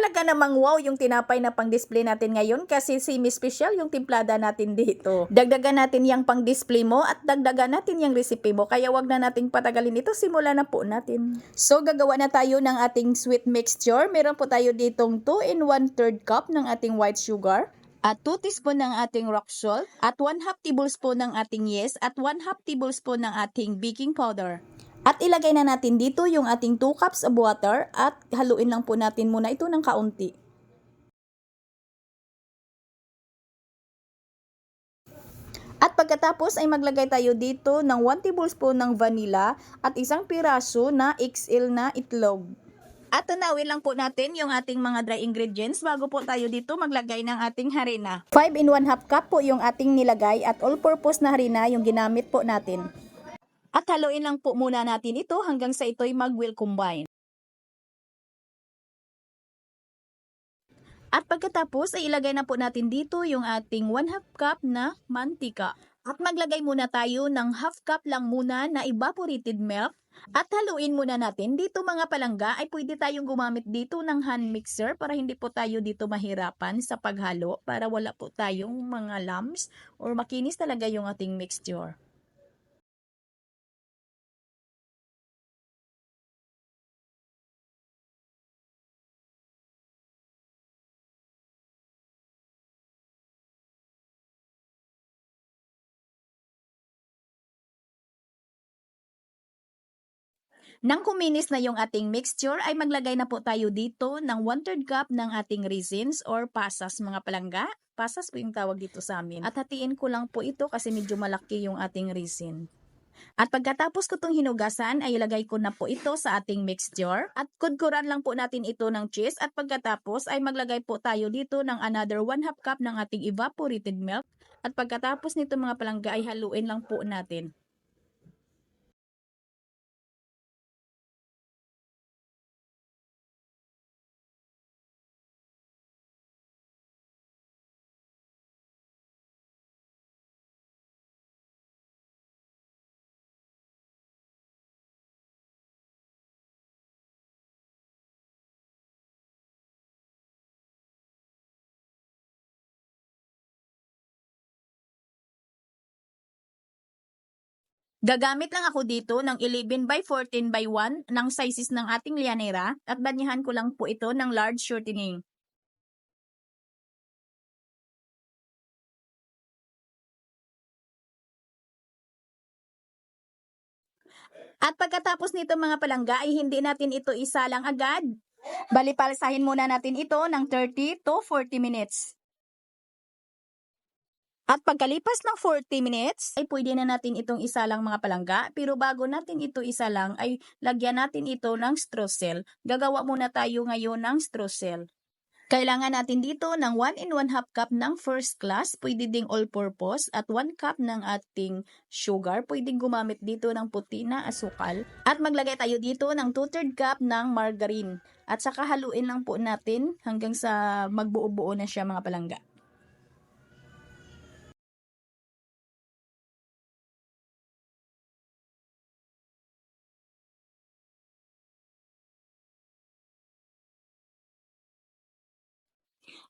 Talaga namang wow yung tinapay na pang-display natin ngayon kasi semi-special yung timplada natin dito. Dagdagan natin yung pang-display mo at dagdagan natin yung recipe mo. Kaya wag na nating patagalin ito, simulan na po natin. So gagawa na tayo ng ating sweet mixture. Meron po tayo ditong 2 in 1/3 cup ng ating white sugar. At 2 teaspoon ng ating rock salt, at 1/2 tablespoon ng ating yeast, at 1/2 tablespoon ng ating baking powder. At ilagay na natin dito yung ating 2 cups of water at haluin lang po natin muna ito ng kaunti. At pagkatapos ay maglagay tayo dito ng 1 tablespoon ng vanilla at isang piraso na XL na itlog. At tanawin lang po natin yung ating mga dry ingredients bago po tayo dito maglagay ng ating harina. 5 in 1/2 cup po yung ating nilagay at all-purpose na harina yung ginamit po natin. At haluin lang po muna natin ito hanggang sa ito'y mag-will combine. At pagkatapos ay ilagay na po natin dito yung ating 1/2 cup na mantika. At maglagay muna tayo ng 1/2 cup lang muna na evaporated milk. At haluin muna natin. Dito mga palangga ay pwede tayong gumamit dito ng hand mixer para hindi po tayo dito mahirapan sa paghalo, para wala po tayong mga lumps or makinis talaga yung ating mixture. Nang kuminis na yung ating mixture, ay maglagay na po tayo dito ng 1/3 cup ng ating raisins or pasas mga palangga. Pasas po yung tawag dito sa amin. At hatiin ko lang po ito kasi medyo malaki yung ating raisin. At pagkatapos ko itong hinugasan, ay ilagay ko na po ito sa ating mixture. At kudkuran lang po natin ito ng cheese. At pagkatapos ay maglagay po tayo dito ng another 1/2 cup ng ating evaporated milk. At pagkatapos nito mga palangga ay haluin lang po natin. Gagamit lang ako dito ng 11 by 14 by 1 ng sizes ng ating lianera at banyahan ko lang po ito ng large shortening. At pagkatapos nito mga palangga ay hindi natin ito isalang agad. Bali palisahin muna natin ito ng 30 to 40 minutes. At pagkalipas ng 40 minutes, ay pwede na natin itong isalang mga palangga. Pero bago natin ito isalang, ay lagyan natin ito ng streusel. Gagawa muna tayo ngayon ng streusel. Kailangan natin dito ng 1 in 1/2 cup ng first class, pwede ding all-purpose, at 1 cup ng ating sugar. Pwedeng gumamit dito ng puti na asukal. At maglagay tayo dito ng 2/3 cup ng margarine. At saka haluin lang po natin hanggang sa magbuo-buo na siya mga palangga.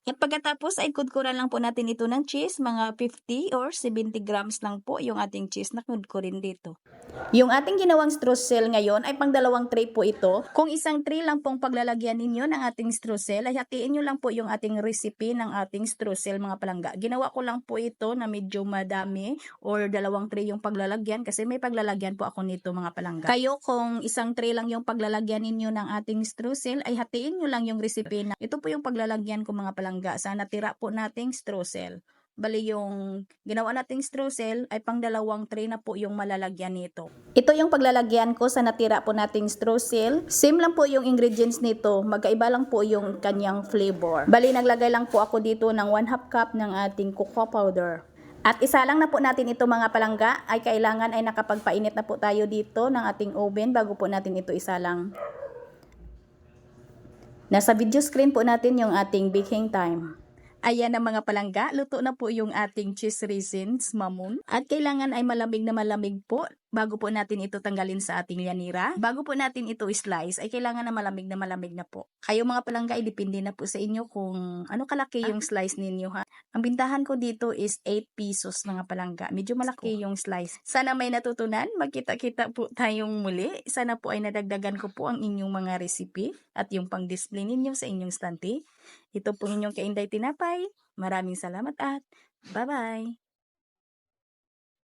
At pagkatapos ay kudkuran lang po natin ito ng cheese, mga 50 or 70 grams lang po yung ating cheese na kudkurin dito. Yung ating ginawang streusel ngayon ay pang dalawang tray po ito. Kung isang tray lang pong paglalagyan ninyo ng ating streusel, ay hatiin nyo lang po yung ating recipe ng ating streusel mga palangga. Ginawa ko lang po ito na medyo madami or dalawang tray yung paglalagyan kasi may paglalagyan po ako nito mga palangga. Kayo kung isang tray lang yung paglalagyan ninyo ng ating streusel, ay hatiin nyo lang yung recipe na ito po yung paglalagyan ko mga palangga sa natira po nating streusel. Bali yung ginawa nating streusel ay pang dalawang tray na po yung malalagyan nito. Ito yung paglalagyan ko sa natira po nating streusel. Same lang po yung ingredients nito, magkaiba lang po yung kanyang flavor. Bali naglagay lang po ako dito ng 1/2 cup ng ating cocoa powder. At isa lang na po natin ito mga palangga, ay kailangan ay nakapagpainit na po tayo dito ng ating oven bago po natin ito isalang. Nasa video screen po natin yung ating baking time. Ayan ang mga palangga, luto na po yung ating cheese raisins, mamon. At kailangan ay malamig na malamig po bago po natin ito tanggalin sa ating yanira. Bago po natin ito slice, ay kailangan na malamig na po. Kayo mga palangga, ay depende na po sa inyo kung ano kalaki yung slice ninyo ha. Ang bintahan ko dito is 8 pesos mga palangga. Medyo malaki yung slice. Sana may natutunan. Magkita-kita po tayong muli. Sana po ay nadagdagan ko po ang inyong mga recipe at yung pang-display ninyo sa inyong stante. Ito po inyong Kainday Tinapay. Maraming salamat at bye-bye!